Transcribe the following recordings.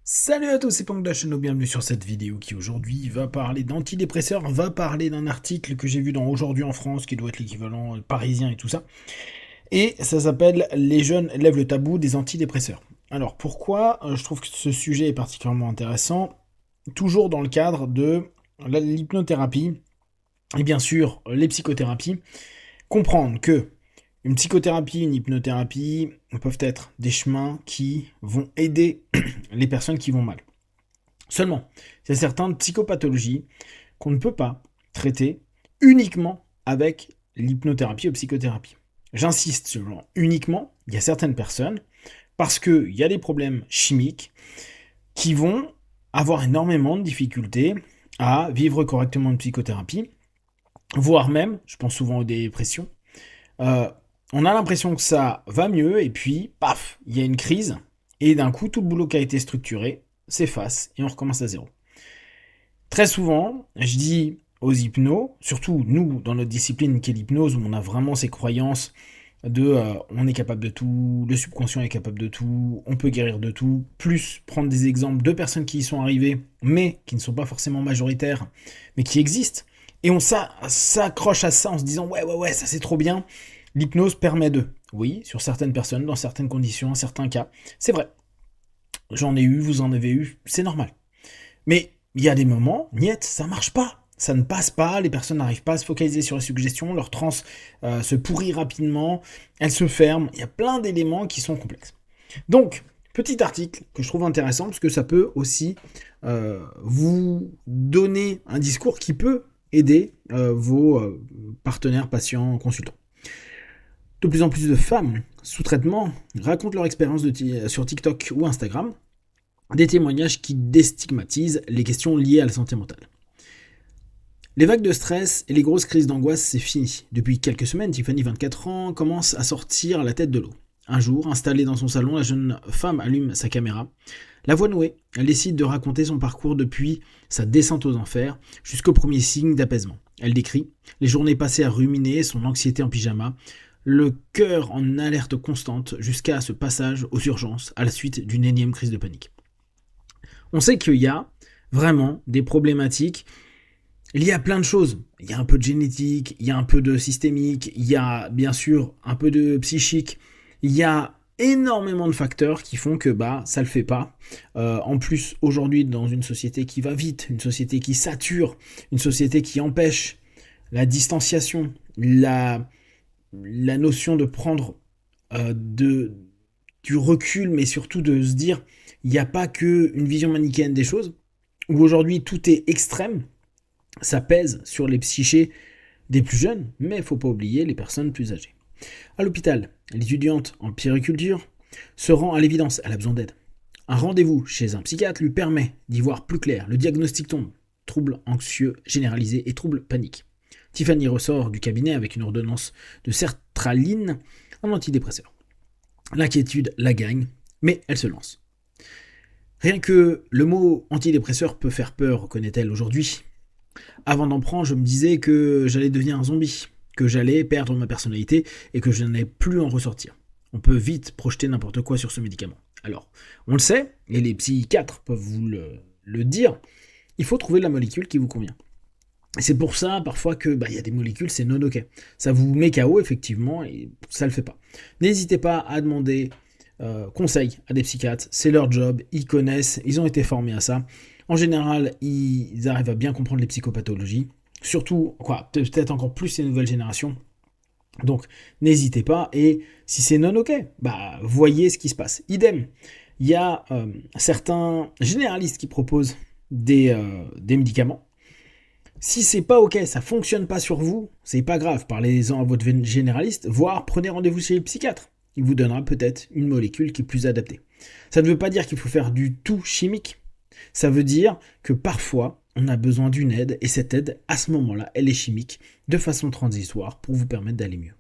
Salut à tous, c'est Pang de la chaîne, bienvenue sur cette vidéo qui aujourd'hui va parler d'antidépresseurs, va parler d'un article que j'ai vu dans Aujourd'hui en France, qui doit être l'équivalent parisien et tout ça, et ça s'appelle «Les jeunes lèvent le tabou des antidépresseurs». Alors pourquoi je trouve que ce sujet est particulièrement intéressant? Toujours dans le cadre de l'hypnothérapie, et bien sûr les psychothérapies, comprendre que une psychothérapie, une hypnothérapie peuvent être des chemins qui vont aider les personnes qui vont mal. Seulement, il y a certaines psychopathologies qu'on ne peut pas traiter uniquement avec l'hypnothérapie ou psychothérapie. J'insiste sur uniquement, il y a certaines personnes, parce qu'il y a des problèmes chimiques qui vont avoir énormément de difficultés à vivre correctement une psychothérapie, voire même, je pense souvent aux dépressions, euh, on a l'impression que ça va mieux, et puis, paf, il y a une crise, et d'un coup, tout le boulot qui a été structuré s'efface, et on recommence à zéro. Très souvent, je dis aux hypnos, surtout nous, dans notre discipline qui est l'hypnose, où on a vraiment ces croyances de on est capable de tout, le subconscient est capable de tout, on peut guérir de tout, plus prendre des exemples de personnes qui y sont arrivées, mais qui ne sont pas forcément majoritaires, mais qui existent, et on s'accroche à ça en se disant ouais, ça c'est trop bien, l'hypnose permet de. Oui, sur certaines personnes, dans certaines conditions, en certains cas, c'est vrai. J'en ai eu, vous en avez eu, c'est normal. Mais il y a des moments, niet, ça marche pas. Ça ne passe pas, les personnes n'arrivent pas à se focaliser sur les suggestions, leur transe se pourrit rapidement, elles se ferment, il y a plein d'éléments qui sont complexes. Donc, petit article que je trouve intéressant, parce que ça peut aussi vous donner un discours qui peut aider vos partenaires, patients, consultants. De plus en plus de femmes sous traitement racontent leur expérience sur TikTok ou Instagram, des témoignages qui déstigmatisent les questions liées à la santé mentale. Les vagues de stress et les grosses crises d'angoisse, c'est fini. Depuis quelques semaines, Tiffany, 24 ans, commence à sortir la tête de l'eau. Un jour, installée dans son salon, la jeune femme allume sa caméra. La voix nouée, elle décide de raconter son parcours depuis sa descente aux enfers jusqu'au premier signe d'apaisement. Elle décrit les journées passées à ruminer, son anxiété en pyjama, le cœur en alerte constante jusqu'à ce passage aux urgences à la suite d'une énième crise de panique. On sait qu'il y a vraiment des problématiques liées à plein de choses. Il y a un peu de génétique, il y a un peu de systémique, il y a bien sûr un peu de psychique, il y a énormément de facteurs qui font que ça le fait pas. En plus, aujourd'hui, dans une société qui va vite, une société qui sature, une société qui empêche la distanciation, la notion de prendre du recul, mais surtout de se dire il n'y a pas qu'une vision manichéenne des choses, où aujourd'hui tout est extrême, ça pèse sur les psychés des plus jeunes, mais il ne faut pas oublier les personnes plus âgées. À l'hôpital, l'étudiante en puériculture se rend à l'évidence, elle a besoin d'aide. Un rendez-vous chez un psychiatre lui permet d'y voir plus clair. Le diagnostic tombe, troubles anxieux généralisés et troubles paniques. Tiffany ressort du cabinet avec une ordonnance de sertraline, un antidépresseur. L'inquiétude la gagne, mais elle se lance. Rien que le mot antidépresseur peut faire peur, connaît-elle aujourd'hui. Avant d'en prendre, je me disais que j'allais devenir un zombie, que j'allais perdre ma personnalité et que je n'allais plus en ressortir. On peut vite projeter n'importe quoi sur ce médicament. Alors, on le sait, et les psychiatres peuvent vous le dire, il faut trouver la molécule qui vous convient. Et c'est pour ça, parfois, que y a des molécules, c'est non ok. Ça vous met KO, effectivement, et ça le fait pas. N'hésitez pas à demander conseil à des psychiatres, c'est leur job, ils connaissent, ils ont été formés à ça. En général, ils arrivent à bien comprendre les psychopathologies, surtout, peut-être encore plus les nouvelles générations. Donc, n'hésitez pas, et si c'est non ok, voyez ce qui se passe. Idem, il y a certains généralistes qui proposent des médicaments. Si c'est pas ok, ça fonctionne pas sur vous, c'est pas grave, parlez-en à votre généraliste, voire prenez rendez-vous chez le psychiatre. Il vous donnera peut-être une molécule qui est plus adaptée. Ça ne veut pas dire qu'il faut faire du tout chimique. Ça veut dire que parfois, on a besoin d'une aide, et cette aide, à ce moment-là, elle est chimique, de façon transitoire, pour vous permettre d'aller mieux.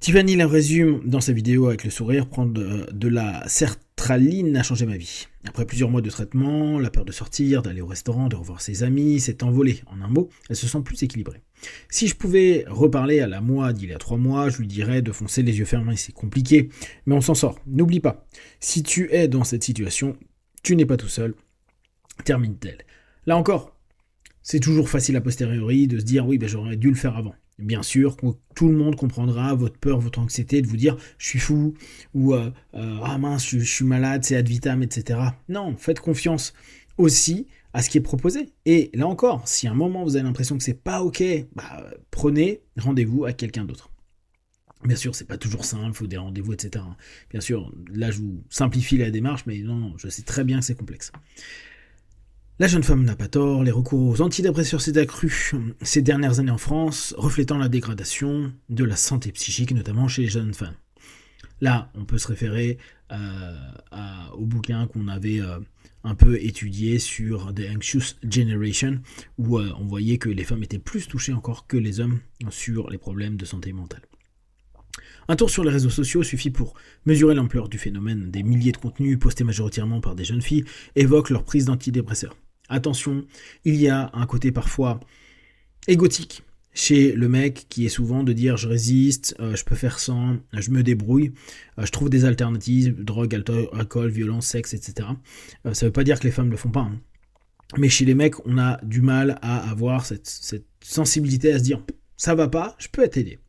Tiffany le résume dans sa vidéo avec le sourire, prendre de la sertraline a changé ma vie. Après plusieurs mois de traitement, la peur de sortir, d'aller au restaurant, de revoir ses amis s'est envolée. En un mot, elle se sent plus équilibrée. Si je pouvais reparler à la moi d'il y a 3 mois, je lui dirais de foncer les yeux fermés, c'est compliqué, mais on s'en sort. N'oublie pas, si tu es dans cette situation, tu n'es pas tout seul. Termine-t-elle. Là encore, c'est toujours facile a posteriori de se dire oui, j'aurais dû le faire avant. Bien sûr, tout le monde comprendra votre peur, votre anxiété de vous dire je suis fou ou ah mince, je suis malade, c'est ad vitam, etc. Non, faites confiance aussi à ce qui est proposé. Et là encore, si à un moment vous avez l'impression que c'est pas ok, prenez rendez-vous avec quelqu'un d'autre. Bien sûr, c'est pas toujours simple, il faut des rendez-vous, etc. Bien sûr, là je vous simplifie la démarche, mais non, je sais très bien que c'est complexe. La jeune femme n'a pas tort, les recours aux antidépresseurs s'est accru ces dernières années en France, reflétant la dégradation de la santé psychique, notamment chez les jeunes femmes. Là, on peut se référer au bouquin qu'on avait un peu étudié sur The Anxious Generation, où on voyait que les femmes étaient plus touchées encore que les hommes sur les problèmes de santé mentale. Un tour sur les réseaux sociaux suffit pour mesurer l'ampleur du phénomène. Des milliers de contenus postés majoritairement par des jeunes filles évoquent leur prise d'antidépresseurs. Attention, il y a un côté parfois égotique chez le mec qui est souvent de dire je résiste, je peux faire sans, je me débrouille, je trouve des alternatives, drogue, alcool, violence, sexe, etc. Ça veut pas dire que les femmes ne le font pas. Hein. Mais chez les mecs, on a du mal à avoir cette sensibilité à se dire ça va pas, je peux t'aider.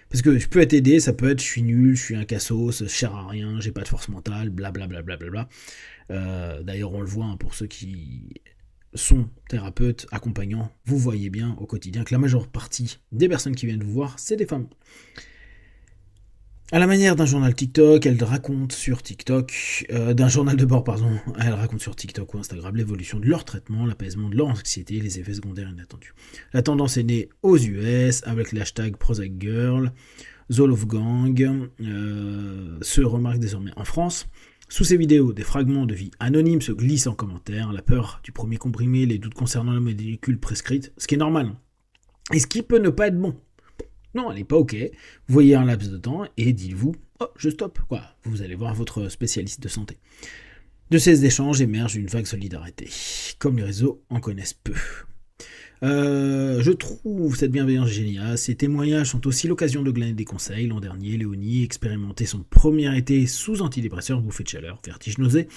Parce que je peux t'aider, ça peut être je suis nul, je suis un cassos, je sers à rien, j'ai pas de force mentale, blablabla. D'ailleurs, on le voit hein, pour ceux qui sont thérapeutes, accompagnants, vous voyez bien au quotidien que la majeure partie des personnes qui viennent vous voir, c'est des femmes. À la manière d'un journal TikTok, elle raconte sur TikTok, d'un journal de bord, pardon, elle raconte sur TikTok ou Instagram l'évolution de leur traitement, l'apaisement de leur anxiété, les effets secondaires inattendus. La tendance est née aux US avec le hashtag Prozac Girl, Zolofgang se remarque désormais en France. Sous ces vidéos, des fragments de vie anonymes se glissent en commentaire, la peur du premier comprimé, les doutes concernant la molécule prescrite, ce qui est normal. Et ce qui peut ne pas être bon. Non, elle n'est pas ok. Vous voyez un laps de temps et dites-vous, oh, je stoppe. Quoi, vous allez voir votre spécialiste de santé. De ces échanges émerge une vague solidarité, comme les réseaux en connaissent peu. Je trouve cette bienveillance géniale. Ces témoignages sont aussi l'occasion de glaner des conseils. L'an dernier, Léonie expérimentait son premier été sous antidépresseur, bouffée de chaleur, vertige, nausée.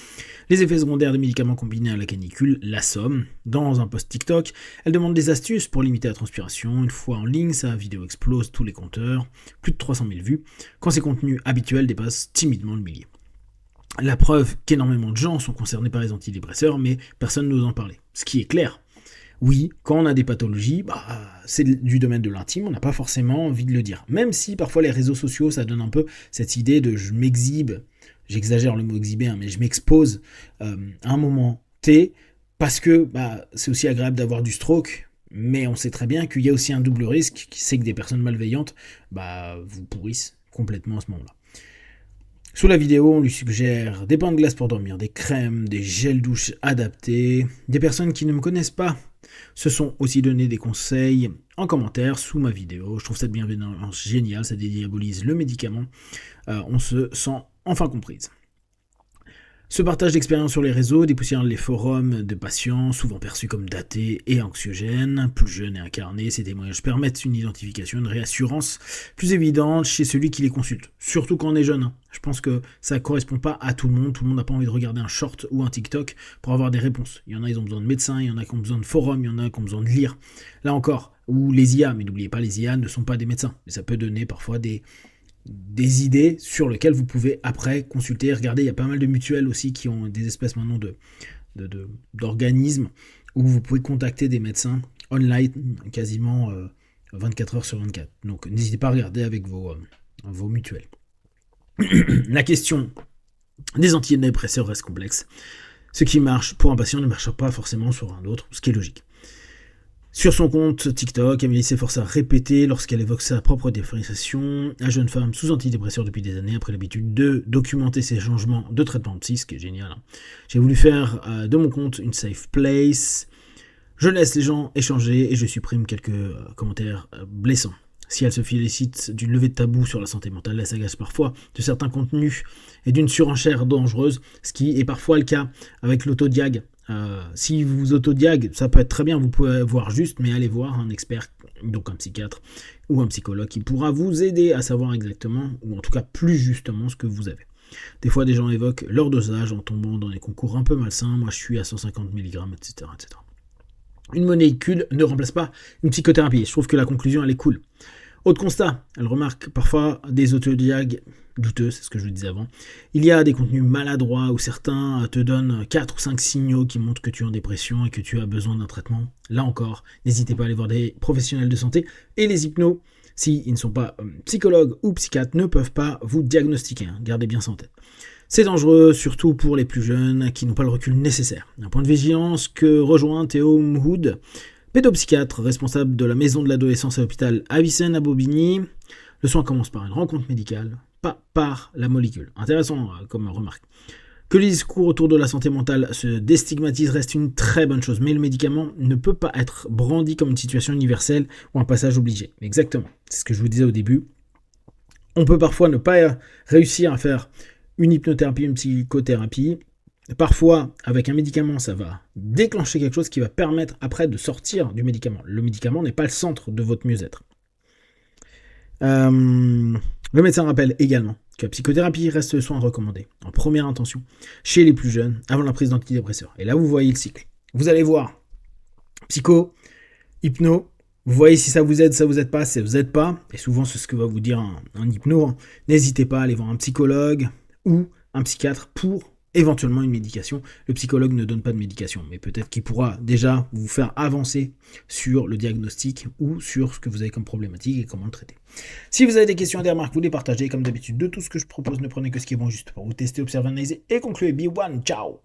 Les effets secondaires des médicaments combinés à la canicule l'assomment. Dans un post TikTok, elle demande des astuces pour limiter la transpiration. Une fois en ligne, sa vidéo explose tous les compteurs, plus de 300 000 vues, quand ses contenus habituels dépassent timidement le millier. La preuve qu'énormément de gens sont concernés par les antidépresseurs, mais personne n'ose en parler. Ce qui est clair. Oui, quand on a des pathologies, c'est du domaine de l'intime, on n'a pas forcément envie de le dire. Même si parfois les réseaux sociaux, ça donne un peu cette idée de je m'exhibe, j'exagère le mot exhiber, mais je m'expose à un moment T, parce que c'est aussi agréable d'avoir du stroke, mais on sait très bien qu'il y a aussi un double risque, qui c'est que des personnes malveillantes vous pourrissent complètement à ce moment-là. Sous la vidéo, on lui suggère des pains de glace pour dormir, des crèmes, des gels douche adaptés. Des personnes qui ne me connaissent pas se sont aussi donné des conseils en commentaire sous ma vidéo. Je trouve cette bienveillance géniale, ça dédiabolise le médicament. On se sent enfin comprise. Ce partage d'expérience sur les réseaux dépoussière les forums de patients, souvent perçus comme datés et anxiogènes, plus jeunes et incarnés. Ces témoignages permettent une identification, une réassurance plus évidente chez celui qui les consulte, surtout quand on est jeune. Je pense que ça ne correspond pas à tout le monde n'a pas envie de regarder un short ou un TikTok pour avoir des réponses. Il y en a, ils ont besoin de médecins, il y en a qui ont besoin de forums, il y en a qui ont besoin de lire. Là encore, ou les IA, mais n'oubliez pas, les IA ne sont pas des médecins, mais ça peut donner parfois des idées sur lesquelles vous pouvez après consulter, regarder. Il y a pas mal de mutuelles aussi qui ont des espèces maintenant d'organismes où vous pouvez contacter des médecins online quasiment 24 heures sur 24. Donc n'hésitez pas à regarder avec vos mutuelles. La question des antidépresseurs reste complexe. Ce qui marche pour un patient ne marche pas forcément sur un autre, ce qui est logique. Sur son compte TikTok, Amélie s'efforce à répéter lorsqu'elle évoque sa propre dépression. La jeune femme sous antidépresseur depuis des années a pris l'habitude de documenter ses changements de traitement psy, ce qui est génial. J'ai voulu faire de mon compte une safe place. Je laisse les gens échanger et je supprime quelques commentaires blessants. Si elle se félicite d'une levée de tabou sur la santé mentale, elle s'agace parfois de certains contenus et d'une surenchère dangereuse, ce qui est parfois le cas avec l'autodiag. Si vous autodiag, ça peut être très bien, vous pouvez voir juste, mais allez voir un expert, donc un psychiatre ou un psychologue qui pourra vous aider à savoir exactement, ou en tout cas plus justement, ce que vous avez. Des fois, des gens évoquent leur dosage en tombant dans des concours un peu malsains. Moi, je suis à 150 mg, etc., etc. Une molécule ne remplace pas une psychothérapie. Je trouve que la conclusion, elle est cool. Autre constat, elle remarque parfois des autodiags douteux, c'est ce que je vous disais avant. Il y a des contenus maladroits où certains te donnent 4 ou 5 signaux qui montrent que tu es en dépression et que tu as besoin d'un traitement. Là encore, n'hésitez pas à aller voir des professionnels de santé. Et les hypnos, s'ils ne sont pas psychologues ou psychiatres, ne peuvent pas vous diagnostiquer. Gardez bien ça en tête. C'est dangereux, surtout pour les plus jeunes qui n'ont pas le recul nécessaire. Un point de vigilance que rejoint Théo Mhoud, pédopsychiatre responsable de la maison de l'adolescence à l'hôpital Avicenne à Bobigny. Le soin commence par une rencontre médicale, pas par la molécule. Intéressant comme remarque. Que les discours autour de la santé mentale se déstigmatisent reste une très bonne chose, mais le médicament ne peut pas être brandi comme une situation universelle ou un passage obligé. Exactement, c'est ce que je vous disais au début. On peut parfois ne pas réussir à faire une hypnothérapie, une psychothérapie. Parfois, avec un médicament, ça va déclencher quelque chose qui va permettre après de sortir du médicament. Le médicament n'est pas le centre de votre mieux-être. Le médecin rappelle également que la psychothérapie reste le soin recommandé, en première intention, chez les plus jeunes, avant la prise d'antidépresseurs. Et là, vous voyez le cycle. Vous allez voir psycho, hypno, vous voyez si ça vous aide pas, si ça vous aide pas, et souvent c'est ce que va vous dire un hypno, n'hésitez pas à aller voir un psychologue ou un psychiatre pour éventuellement une médication. Le psychologue ne donne pas de médication, mais peut-être qu'il pourra déjà vous faire avancer sur le diagnostic ou sur ce que vous avez comme problématique et comment le traiter. Si vous avez des questions et des remarques, vous les partagez. Comme d'habitude, de tout ce que je propose, ne prenez que ce qui est bon juste pour vous tester, observer, analyser et conclure. Be one, ciao.